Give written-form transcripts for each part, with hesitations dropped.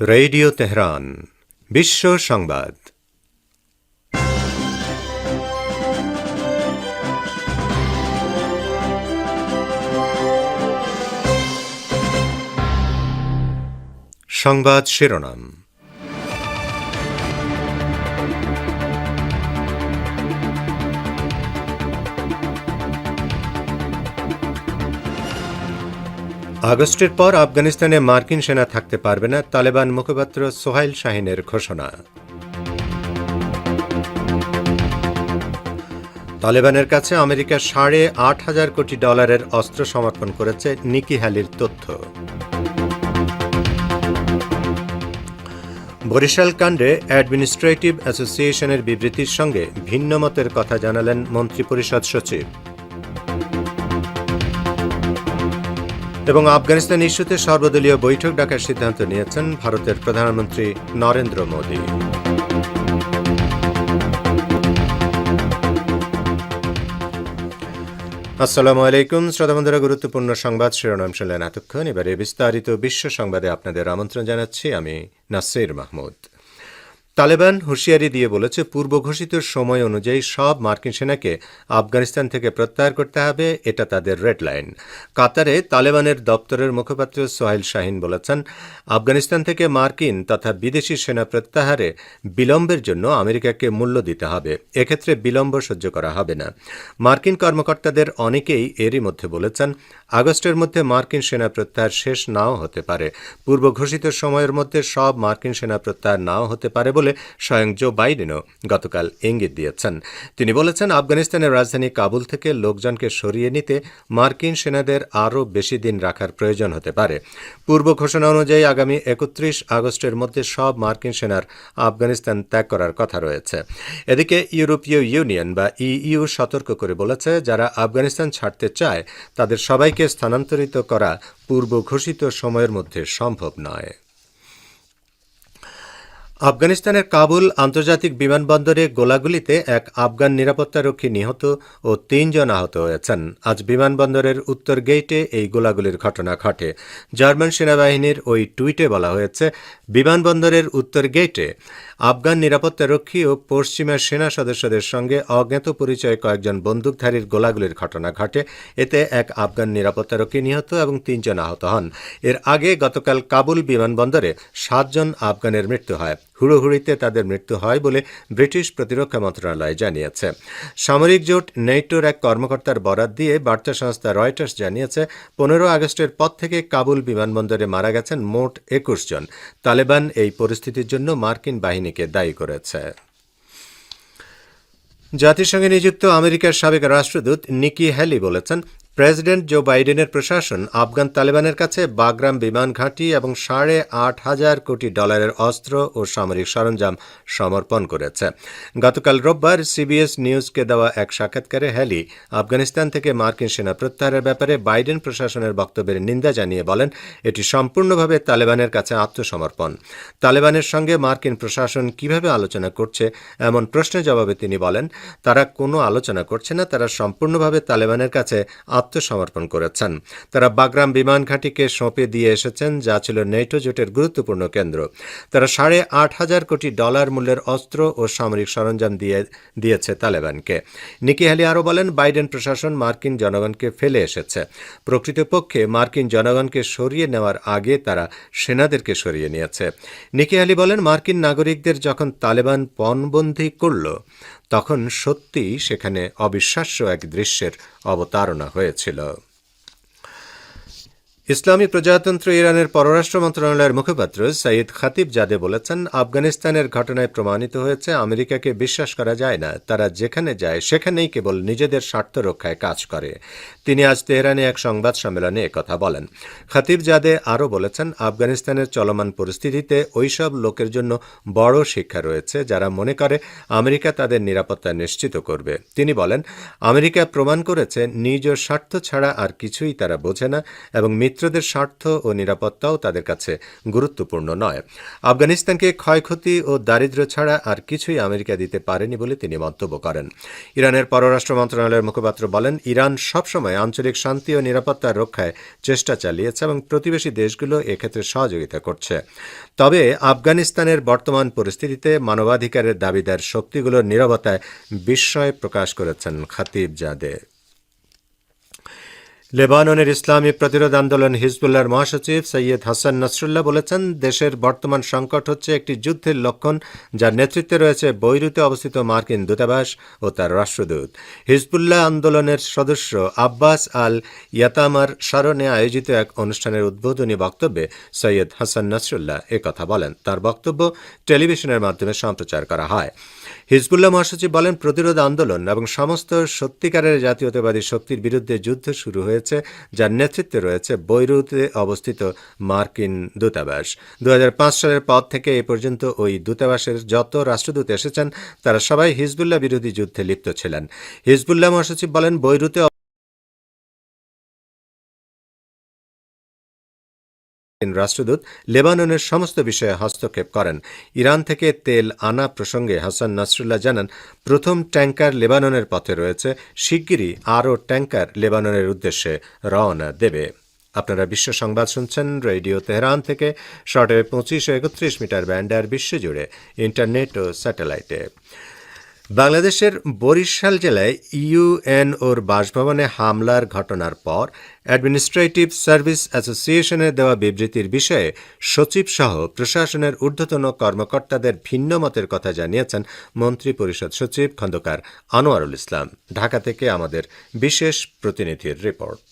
Radio Tehran বিশ্ব সংবাদ। সংবাদ শিরোনাম। আগস্টের পর আফগানিস্তানে মার্কিন সেনা থাকতে পারবে না, তালেবান মুখপাত্র সোহাইল শাহীনের ঘোষণা। তালেবানের কাছে আমেরিকা $8,500 কোটি অস্ত্র সমর্পণ করেছে, নিকি হ্যালির তথ্য। বরিশাল কাণ্ডে অ্যাডমিনিস্ট্রেটিভ অ্যাসোসিয়েশনের বিবৃতির সঙ্গে ভিন্ন মতের কথা জানালেন মন্ত্রিপরিষদ সচিব। এবং আফগানিস্তান ইস্যুতে সর্বদলীয় বৈঠক ডাকার সিদ্ধান্ত নিয়েছেন ভারতের প্রধানমন্ত্রী নরেন্দ্র মোদী। আসসালামু আলাইকুম শ্রোতা বন্ধুরা, গুরুত্বপূর্ণ সংবাদ শিরোনাম শুনলেন এতক্ষণ। এবারে বিস্তারিত বিশ্ব সংবাদে আপনাদের আমন্ত্রণ জানাচ্ছি আমি নাসির মাহমুদ। তালেবান হুঁশিয়ারি দিয়ে বলেছে, পূর্ব ঘোষিত সময় অনুযায়ী সব মার্কিন সেনাকে আফগানিস্তান থেকে প্রত্যাহার করতে হবে, এটা তাদের রেড লাইন। কাতারে তালেবানের দপ্তরের মুখপাত্র সোহাইল শাহীন বলেছেন, আফগানিস্তান থেকে মার্কিন তথা বিদেশি সেনা প্রত্যাহারে বিলম্বের জন্য আমেরিকাকে মূল্য দিতে হবে, এক্ষেত্রে বিলম্ব সহ্য করা হবে না। মার্কিন কর্মকর্তাদের অনেকেই এরই মধ্যে বলেছেন, আগস্টের মধ্যে মার্কিন সেনা প্রত্যাহার শেষ নাও হতে পারে, পূর্ব ঘোষিত সময়ের মধ্যে সব মার্কিন সেনা প্রত্যাহার নাও হতে পারে বলে স্বয়ং জো বাইডেনও গতকাল ইঙ্গিত দিয়েছেন। তিনি বলেছেন, আফগানিস্তানের রাজধানী কাবুল থেকে লোকজনকে সরিয়ে নিতে মার্কিন সেনাদের আরও বেশি দিন রাখার প্রয়োজন হতে পারে। পূর্ব ঘোষণা অনুযায়ী আগামী 31 আগস্টের মধ্যে সব মার্কিন সেনার আফগানিস্তান ত্যাগ করার কথা রয়েছে। এদিকে ইউরোপীয় ইউনিয়ন বা ইইউ সতর্ক করে বলেছে, যারা আফগানিস্তান ছাড়তে চায় তাদের সবাইকে স্থানান্তরিত করা পূর্ব ঘোষিত সময়ের মধ্যে সম্ভব নয়। আফগানিস্তানের কাবুল আন্তর্জাতিক বিমানবন্দরে গোলাগুলিতে এক আফগান নিরাপত্তারক্ষী নিহত ও 3 জন আহত হয়েছেন। আজ বিমানবন্দরের উত্তর গেইটে এই গোলাগুলির ঘটনা ঘটে। জার্মান সেনাবাহিনীর ওই টুইটে বলা হয়েছে, বিমানবন্দরের উত্তর গেইটে আফগান নিরাপত্তারক্ষী ও পশ্চিমা সেনা সদস্যদের সঙ্গে অজ্ঞাত পরিচয় কয়েকজন বন্দুকধারীর গোলাগুলির ঘটনা ঘটে। এতে এক আফগান নিরাপত্তারক্ষী নিহত এবং 3 জন আহত হন। এর আগে গতকাল কাবুল বিমানবন্দরে 7 জন আফগানের মৃত্যু হয়। হুড়োহুড়িতে তাদের মৃত্যু হয় বলে ব্রিটিশ প্রতিরক্ষা মন্ত্রণালয় জানিয়েছে। সামরিক জোট নেটোর এক কর্মকর্তার বরাত দিয়ে বার্তা সংস্থা রয়টার্স জানিয়েছে, 15 আগস্টের পর থেকে কাবুল বিমানবন্দরে মারা গেছেন মোট 21 জন। তালেবান এই পরিস্থিতির জন্য মার্কিন বাহিনীকে দায়ী করেছে। জাতিসংঘে নিযুক্ত আমেরিকার সাবেক রাষ্ট্রদূত নিকি হ্যালি বলেছেন, প্রেসিডেন্ট জো বাইডেনের প্রশাসন আফগান তালেবানের কাছে বাগরাম বিমান ঘাঁটি এবং $8,500 কোটি অস্ত্র ও সামরিক সরঞ্জাম সমর্পণ করেছে। গতকাল রোববার সিবিএস নিউজকে দেওয়া এক সাক্ষাৎকারে হ্যালি আফগানিস্তান থেকে মার্কিন সেনা প্রত্যাহারের ব্যাপারে বাইডেন প্রশাসনের বক্তব্যের নিন্দা জানিয়ে বলেন, এটি সম্পূর্ণভাবে তালেবানের কাছে আত্মসমর্পণ। তালেবানের সঙ্গে মার্কিন প্রশাসন কিভাবে আলোচনা করছে এমন প্রশ্নের জবাবে তিনি বলেন, তারা কোনো আলোচনা করছে না, তারা সম্পূর্ণভাবে তালেবানের কাছে আত্মসমর্পণ করেছেন। তারা বাগরাম বিমান ঘাঁটিকে সঁপে দিয়ে এসেছেন, যা ছিল নেটো জোটের গুরুত্বপূর্ণ কেন্দ্র। তারা $8,500 কোটি মূল্যের অস্ত্র ও সামরিক সরঞ্জাম দিয়েছে তালেবানকে। নিকি হ্যালি আরও বলেন, বাইডেন প্রশাসন মার্কিন জনগণকে ফেলে এসেছে। প্রকৃতপক্ষে মার্কিন জনগণকে সরিয়ে নেওয়ার আগে তারা সেনাদেরকে সরিয়ে নিয়েছে। নিকি হ্যালি বলেন, মার্কিন নাগরিকদের যখন তালেবান পণবন্দী করল তখন সত্যিই সেখানে অবিশ্বাস্য এক দৃশ্যের অবতারণা হয়েছিল। ইসলামী প্রজাতন্ত্র ইরানের পররাষ্ট্র মন্ত্রণালয়ের মুখপাত্র সঈদ খাতিবজাদে বলেছেন, আফগানিস্তানের ঘটনায় প্রমাণিত হয়েছে আমেরিকাকে বিশ্বাস করা যায় না, তারা যেখানে যায় সেখানেই কেবল নিজেদের স্বার্থ রক্ষায় কাজ করে। তিনি আজ তেহরানে এক সংবাদ সম্মেলনে একথা বলেন। খাতিবজাদে আরও বলেছেন, আফগানিস্তানের চলমান পরিস্থিতিতে ওইসব লোকের জন্য বড় শিক্ষা রয়েছে যারা মনে করে আমেরিকা তাদের নিরাপত্তা নিশ্চিত করবে। তিনি বলেন, আমেরিকা প্রমাণ করেছে নিজ স্বার্থ ছাড়া আর কিছুই তারা বোঝে না এবং মিত্রদের স্বার্থ ও নিরাপত্তাও তাদের কাছে গুরুত্বপূর্ণ নয়। আফগানিস্তানকে ক্ষয়ক্ষতি ও দারিদ্র্য ছাড়া আর কিছুই আমেরিকা দিতে পারেনি বলে তিনি মন্তব্য করেন। ইরানের পররাষ্ট্র মন্ত্রণালয়ের মুখপাত্র বলেন, ইরান সবসময় আঞ্চলিক শান্তি ও নিরাপত্তার রক্ষায় চেষ্টা চালিয়েছে এবং প্রতিবেশী দেশগুলো এক্ষেত্রে সহযোগিতা করছে। তবে আফগানিস্তানের বর্তমান পরিস্থিতিতে মানবাধিকারের দাবিদার শক্তিগুলোর নীরবতায় বিস্ময় প্রকাশ করেছেন খাতিবজাদে। লেবাননের ইসলামী প্রতিরোধ আন্দোলন হিজবুল্লাহর মহাসচিব সৈয়দ হাসান নাসরুল্লাহ বলেছেন, দেশের বর্তমান সংকট হচ্ছে একটি যুদ্ধের লক্ষণ, যার নেতৃত্বে রয়েছে বৈরুতে অবস্থিত মার্কিন দূতাবাস ও তার রাষ্ট্রদূত। হিজবুল্লাহ আন্দোলনের সদস্য আব্বাস আল ইয়াতামার স্মরণে আয়োজিত এক অনুষ্ঠানের উদ্বোধনী বক্তব্যে সৈয়দ হাসান নাসরুল্লাহ একথা বলেন। তার বক্তব্য টেলিভিশনের মাধ্যমে সম্প্রচার করা হয়। হিজবুল্লাহ মহাসচিব বলেন, প্রতিরোধ আন্দোলন এবং সমস্ত সত্যিকারের জাতীয়তাবাদী শক্তির বিরুদ্ধে যুদ্ধ শুরু হয়েছে, যার নেতৃত্বে রয়েছে বৈরুতে অবস্থিত মার্কিন দূতাবাস। 2005 সালের পর থেকে এ পর্যন্ত ওই দূতাবাসের যত রাষ্ট্রদূত এসেছেন তারা সবাই হিজবুল্লাহ বিরোধী যুদ্ধে লিপ্ত ছিলেন। হিজবুল্লাহ মহাসচিব বলেন, বৈরুতে রাষ্ট্রদূত লেবাননের সমস্ত বিষয়ে হস্তক্ষেপ করেন। ইরান থেকে তেল আনা প্রসঙ্গে হাসান নাসরুল্লাহ জানান, প্রথম ট্যাঙ্কার লেবাননের পথে রয়েছে, শিগগিরই আরও ট্যাঙ্কার লেবাননের উদ্দেশ্যে রওনা দেবে। আপনারা বিশ্ব সংবাদ শুনছেন রেডিও তেহরান থেকে, শর্টওয়েভ 25 ও 31 মিটার ব্যান্ড আর বিশ্বজুড়ে ইন্টারনেট ও স্যাটেলাইটে। বাংলাদেশের বরিশাল জেলায় ইউএনওর বাসভবনে হামলার ঘটনার পর অ্যাডমিনিস্ট্রেটিভ সার্ভিস অ্যাসোসিয়েশনের দেওয়া বিবৃতির বিষয়ে সচিবসহ প্রশাসনের ঊর্ধ্বতন কর্মকর্তাদের ভিন্ন মতের কথা জানিয়েছেন মন্ত্রিপরিষদ সচিব খন্দকার আনোয়ারুল ইসলাম। ঢাকা থেকে আমাদের বিশেষ প্রতিনিধির রিপোর্ট।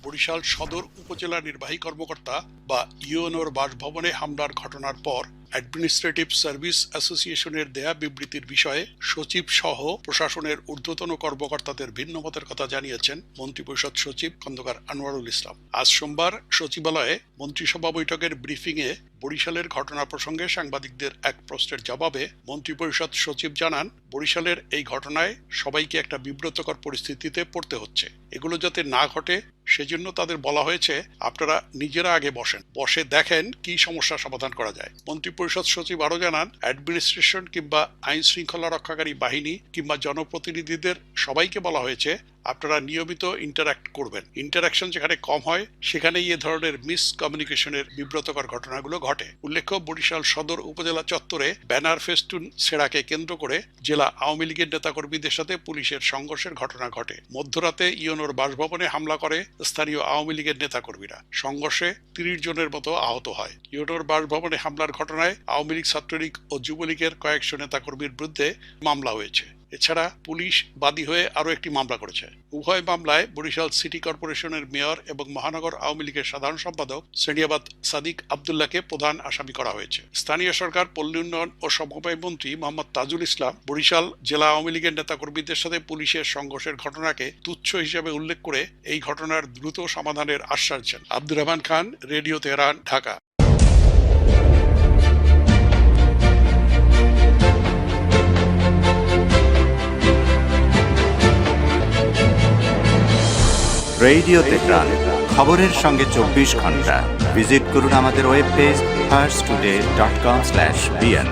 বরিশাল সদর উপজেলা নির্বাহী কর্মকর্তা বা ইউএনওর বাসভবনে হামলার ঘটনার পর অ্যাডমিনিস্ট্রেটিভ সার্ভিস অ্যাসোসিয়েশনের দেয়া বিবৃতির বিষয়ে সচিব সহ প্রশাসনের ঊর্ধ্বতন কর্মকর্তাদের ভিন্ন মতের কথা জানিয়েছেন মন্ত্রিপরিষদ সচিব খন্দকার আনোয়ারুল ইসলাম। আজ সোমবার সচিবালয়ে মন্ত্রিসভা বৈঠকের ব্রিফিংয়ে বরিশালের ঘটনা প্রসঙ্গে সাংবাদিকদের এক প্রশ্নের জবাবে মন্ত্রিপরিষদ সচিব জানান, বরিশালের এই ঘটনায় সবাইকে একটা বিব্রতকর পরিস্থিতিতে পড়তে হচ্ছে। এগুলো যাতে না ঘটে সেজন্য তাদের বলা হয়েছে, আপনারা নিজেরা আগে বসে দেখেন কি সমস্যা সমাধান করা যায়। মন্ত্রিপরিষদ সচিব আরও জানান, অ্যাডমিনিস্ট্রেশন কিংবা আইন শৃঙ্খলা রক্ষাকারী বাহিনী কিংবা জনপ্রতিনিধিদের সবাইকে বলা হয়েছে, আপনারা নিয়মিত ইন্টারঅ্যাক্ট করবেন। ইন্টারঅ্যাকশন যেখানে কম হয় সেখানেই এ ধরনের মিসকমিউনিকেশনের বিব্রতকর ঘটনাগুলো ঘটে। উল্লেখ্য, বরিশাল সদর উপজেলা চত্বরে ব্যানার ফেস্টুন ছেঁড়াকে কেন্দ্র করে জেলা আওয়ামী লীগের নেতাকর্মীদের সাথে পুলিশের সংঘর্ষের ঘটনা ঘটে। মধ্যরাতে ইউএনওর বাসভবনে হামলা করে স্থানীয় আওয়ামী লীগের নেতাকর্মীরা। সংঘর্ষে 30 জনের মতো আহত হয়। ইউএনওর বাসভবনে হামলার ঘটনায় আওয়ামী লীগ, ছাত্রলীগ ও যুবলীগের কয়েকশো নেতাকর্মীর বিরুদ্ধে মামলা হয়েছে। এছাড়া পুলিশ বাদী হয়ে আরও একটি মামলা করেছে। উভয় মামলায় বরিশাল সিটি কর্পোরেশনের মেয়র এবং মহানগর আওয়ামী লীগের সাধারণ সম্পাদক সেনিয়াবাদ সাদিক আবদুল্লাহকে প্রধান আসামি করা হয়েছে। স্থানীয় সরকার, পল্লী উন্নয়ন ও সমবায় মন্ত্রী মোহাম্মদ তাজুল ইসলাম বরিশাল জেলা আওয়ামী লীগের নেতাকর্মীদের সাথে পুলিশের সংঘর্ষের ঘটনাকে তুচ্ছ হিসেবে উল্লেখ করে এই ঘটনার দ্রুত সমাধানের আশ্বাস দেন। Abdur Rahman Khan, radio Tehran, Dhaka. Radio Tehran, খবরের সঙ্গে 24 ঘন্টা। ভিজিট করুন আমাদের ওয়েব পেজ farstoday.com/bn।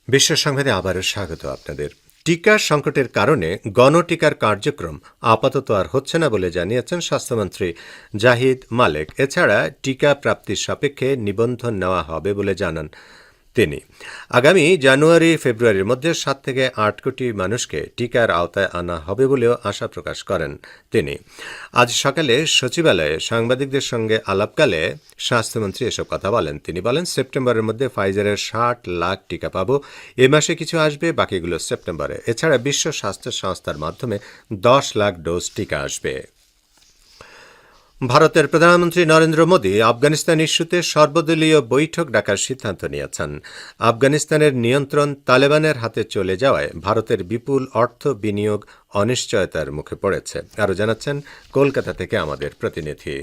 বিশ্ব সংবাদে আবারও স্বাগত আপনাদের। টিকা সংকটের কারণে গণটিকার কার্যক্রম আপাতত আর হচ্ছে না বলে জানিয়েছেন স্বাস্থ্যমন্ত্রী জাহিদ মালেক। এছাড়া টিকা প্রাপ্তির সাপেক্ষে নিবন্ধন নেওয়া হবে বলে জানান তিনি। আগামী জানুয়ারি-ফেব্রুয়ারির মধ্যে 7 থেকে 8 কোটি মানুষকে টিকার আওতায় আনা হবে বলেও আশা প্রকাশ করেন তিনি। আজ সকালে সচিবালয়ে সাংবাদিকদের সঙ্গে আলাপকালে স্বাস্থ্যমন্ত্রী এসব কথা বলেন। তিনি বলেন, সেপ্টেম্বরের মধ্যে ফাইজারের 60 লাখ টিকা পাব, এ মাসে কিছু আসবে, বাকিগুলো সেপ্টেম্বরে। এছাড়া বিশ্ব স্বাস্থ্য সংস্থার মাধ্যমে 10 লাখ ডোজ টিকা আসবে। ভারতের প্রধানমন্ত্রী নরেন্দ্র মোদী আফগানিস্তান ইস্যুতে সর্বদলীয় বৈঠক ডাকার সিদ্ধান্ত নিয়েছেন। আফগানিস্তানের নিয়ন্ত্রণ তালেবানের হাতে চলে যাওয়ায় ভারতের বিপুল অর্থ বিনিয়োগ অনিশ্চয়তার মুখে পড়েছে। আরও জানাচ্ছেন কলকাতা থেকে আমাদের প্রতিনিধি।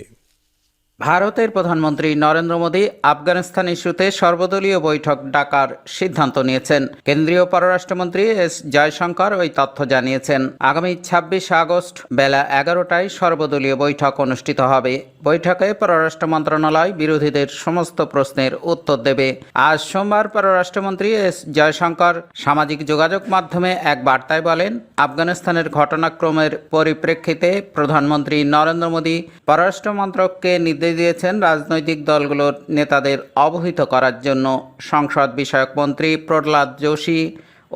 ভারতের প্রধানমন্ত্রী নরেন্দ্র মোদী আফগানিস্তান ইস্যুতে সর্বদলীয় বৈঠক ডাকার সিদ্ধান্ত নিয়েছেন। কেন্দ্রীয় পররাষ্ট্রমন্ত্রী এস জয়শঙ্কর ওই তথ্য জানিয়েছেন। আগামী ২৬ আগস্ট বেলা ১১টায় সর্বদলীয় বৈঠক অনুষ্ঠিত হবে। বৈঠকে পররাষ্ট্র মন্ত্রণালয় বিরোধীদের সমস্ত প্রশ্নের উত্তর দেবে। আজ সোমবার পররাষ্ট্রমন্ত্রী এস জয়শঙ্কর সামাজিক যোগাযোগ মাধ্যমে এক বার্তায় বলেন, আফগানিস্তানের ঘটনাক্রমের পরিপ্রেক্ষিতে প্রধানমন্ত্রী নরেন্দ্র মোদী পররাষ্ট্র মন্ত্রককে নির্দেশ দিয়েছেন রাজনৈতিক দলগুলোর নেতাদের অবহিত করার জন্য। সংসদ বিষয়ক মন্ত্রী প্রহ্লাদ যোশী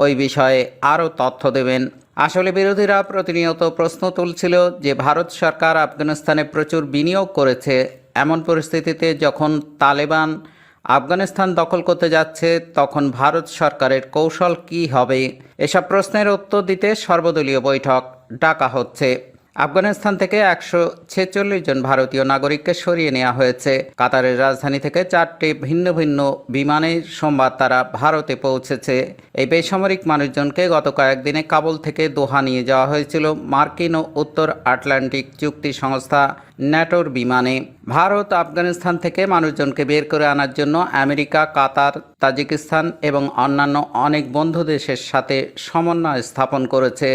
ওই বিষয়ে আরও তথ্য দেবেন। আসলে বিরোধীরা প্রতিনিয়ত প্রশ্ন তুলছিল যে ভারত সরকার আফগানিস্তানে প্রচুর বিনিয়োগ করেছে। এমন পরিস্থিতিতে যখন তালেবান আফগানিস্তান দখল করতে যাচ্ছে তখন ভারত সরকারের কৌশল কী হবে? এসব প্রশ্নের উত্তর দিতে সর্বদলীয় বৈঠক ডাকা হচ্ছে। আফগানিস্তান থেকে ১৪৬ জন ভারতীয় নাগরিককে সরিয়ে নেওয়া হয়েছে। কাতারের রাজধানী থেকে ৪টি ভিন্ন ভিন্ন বিমানে সোমবার তারা ভারতে পৌঁছেছে। এই বেসামরিক মানুষজনকে গত কয়েকদিনে কাবুল থেকে দোহা নিয়ে যাওয়া হয়েছিল মার্কিন ও উত্তর আটলান্টিক চুক্তি সংস্থা ন্যাটোর বিমানে। ভারত আফগানিস্তান থেকে মানুষজনকে বের করে আনার জন্য আমেরিকা, কাতার, তাজিকিস্তান এবং অন্যান্য অনেক বন্ধু দেশের সাথে সমন্বয় স্থাপন করেছে।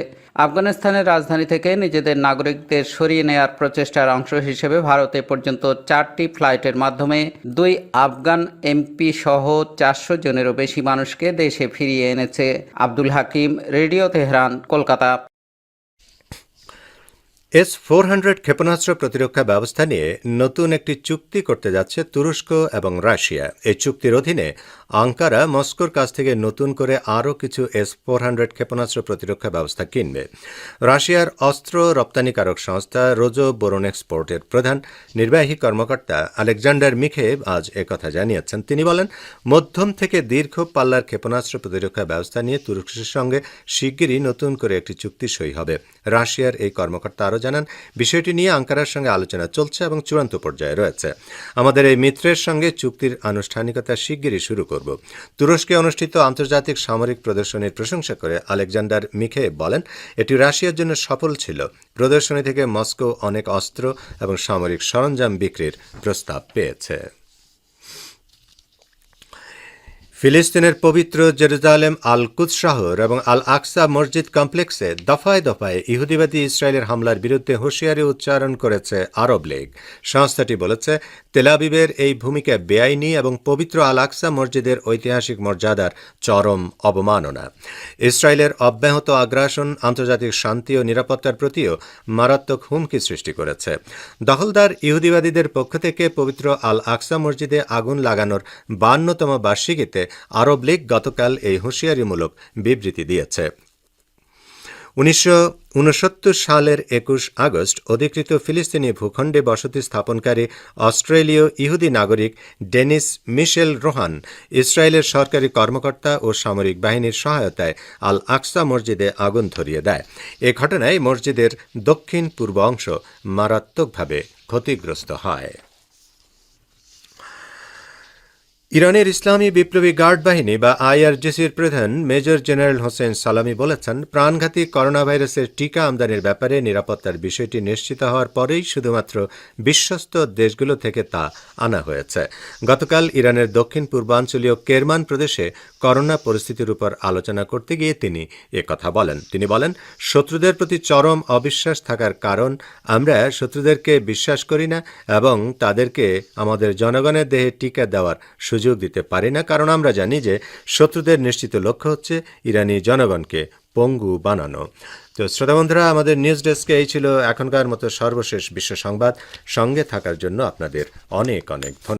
আফগানিস্তানের রাজধানী থেকে নিজেদের নাগরিকদের সরিয়ে নেওয়ার প্রচেষ্টার অংশ হিসেবে ভারতে পর্যন্ত 4টি ফ্লাইটের মাধ্যমে 2 আফগান এমপি সহ 400 জনেরও বেশি মানুষকে দেশে ফিরিয়ে এনেছে। Abdul Hakim, radio Tehran, Kolkata. S-400 ক্ষেপণাস্ত্র প্রতিরক্ষা ব্যবস্থা নিয়ে নতুন একটি চুক্তি করতে যাচ্ছে তুরস্ক এবং রাশিয়া। এই চুক্তির অধীনে আঙ্কারা মস্কোর কাছ থেকে নতুন করে আরও কিছু S-400 ক্ষেপণাস্ত্র প্রতিরক্ষা ব্যবস্থা কিনবে। রাশিয়ার অস্ত্র রপ্তানিকারক সংস্থা রোজো বোরনেক্সপোর্টের প্রধান নির্বাহী কর্মকর্তা আলেকজান্ডার মিখেভ আজ একথা জানিয়েছেন। তিনি বলেন, মধ্যম থেকে দীর্ঘ পাল্লার ক্ষেপণাস্ত্র প্রতিরক্ষা ব্যবস্থা নিয়ে তুরস্কের সঙ্গে শিগগিরই নতুন করে একটি চুক্তি সই হবে। রাশিয়ার এই কর্মকর্তা আরও জানান, বিষয়টি নিয়ে আঙ্কারার সঙ্গে আলোচনা চলছে এবং চূড়ান্ত পর্যায়ে রয়েছে। আমাদের এই মিত্রের সঙ্গে চুক্তির আনুষ্ঠানিকতা শিগগিরই শুরু করব। তুরস্কে অনুষ্ঠিত আন্তর্জাতিক সামরিক প্রদর্শনীর প্রশংসা করে আলেকজান্ডার মিখেভ বলেন, এটি রাশিয়ার জন্য সফল ছিল। প্রদর্শনী থেকে মস্কো অনেক অস্ত্র এবং সামরিক সরঞ্জাম বিক্রির প্রস্তাব পেয়েছে। ফিলিস্তিনের পবিত্র জেরুজালেম আল কুদস শহর এবং আল আকসা মসজিদ কমপ্লেক্সে দফায় দফায় ইহুদিবাদী ইসরায়েলের হামলার বিরুদ্ধে হুঁশিয়ারি উচ্চারণ করেছে আরব লীগ। সংস্থাটি বলেছে, তেল আবিবের এই ভূমিকা বেআইনি এবং পবিত্র আল আকসা মসজিদের ঐতিহাসিক মর্যাদার চরম অবমাননা। ইসরায়েলের অব্যাহত আগ্রাসন আন্তর্জাতিক শান্তি ও নিরাপত্তার প্রতিও মারাত্মক হুমকি সৃষ্টি করেছে। দখলদার ইহুদিবাদীদের পক্ষ থেকে পবিত্র আল আকসা মসজিদে আগুন লাগানোর 52তম বার্ষিকীতে আরব লীগ গতকাল এই হুঁশিয়ারিমূলক বিবৃতি দিয়েছে। 1969 সালের 21 আগস্ট অধিকৃত ফিলিস্তিনি ভূখণ্ডে বসতি স্থাপনকারী অস্ট্রেলীয় ইহুদি নাগরিক ডেনিস মিশেল রোহান ইসরায়েলের সরকারি কর্মকর্তা ও সামরিক বাহিনীর সহায়তায় আল আকসা মসজিদে আগুন ধরিয়ে দেয়। এ ঘটনায় মসজিদের দক্ষিণ পূর্ব অংশ মারাত্মকভাবে ক্ষতিগ্রস্ত হয়। ইরানের ইসলামী বিপ্লবী গার্ড বাহিনী বা আইআরজিসির প্রধান মেজর জেনারেল হোসেন সালামি বলেছেন, প্রাণঘাতী করোনা ভাইরাসের টিকা আমদানির ব্যাপারে নিরাপত্তার বিষয়টি নিশ্চিত হওয়ার পরেই শুধুমাত্র বিশ্বস্ত দেশগুলো থেকে তা আনা হয়েছে। গতকাল ইরানের দক্ষিণ পূর্বাঞ্চলীয় কেরমান প্রদেশে করোনা পরিস্থিতির উপর আলোচনা করতে গিয়ে তিনি একথা বলেন। তিনি বলেন, শত্রুদের প্রতি চরম অবিশ্বাস থাকার কারণ আমরা শত্রুদেরকে বিশ্বাস করি না এবং তাদেরকে আমাদের জনগণের দেহে টিকা দেওয়ার সুযোগ দিতে পারি না, কারণ আমরা জানি যে শত্রুদের নিশ্চিত লক্ষ্য হচ্ছে ইরানি জনগণকে পঙ্গু বানানো। তো শ্রোতা বন্ধুরা, আমাদের নিউজ ডেস্কে এই ছিল এখনকার মতো সর্বশেষ বিশ্ব সংবাদ। সঙ্গে থাকার জন্য আপনাদের অনেক অনেক ধন্যবাদ।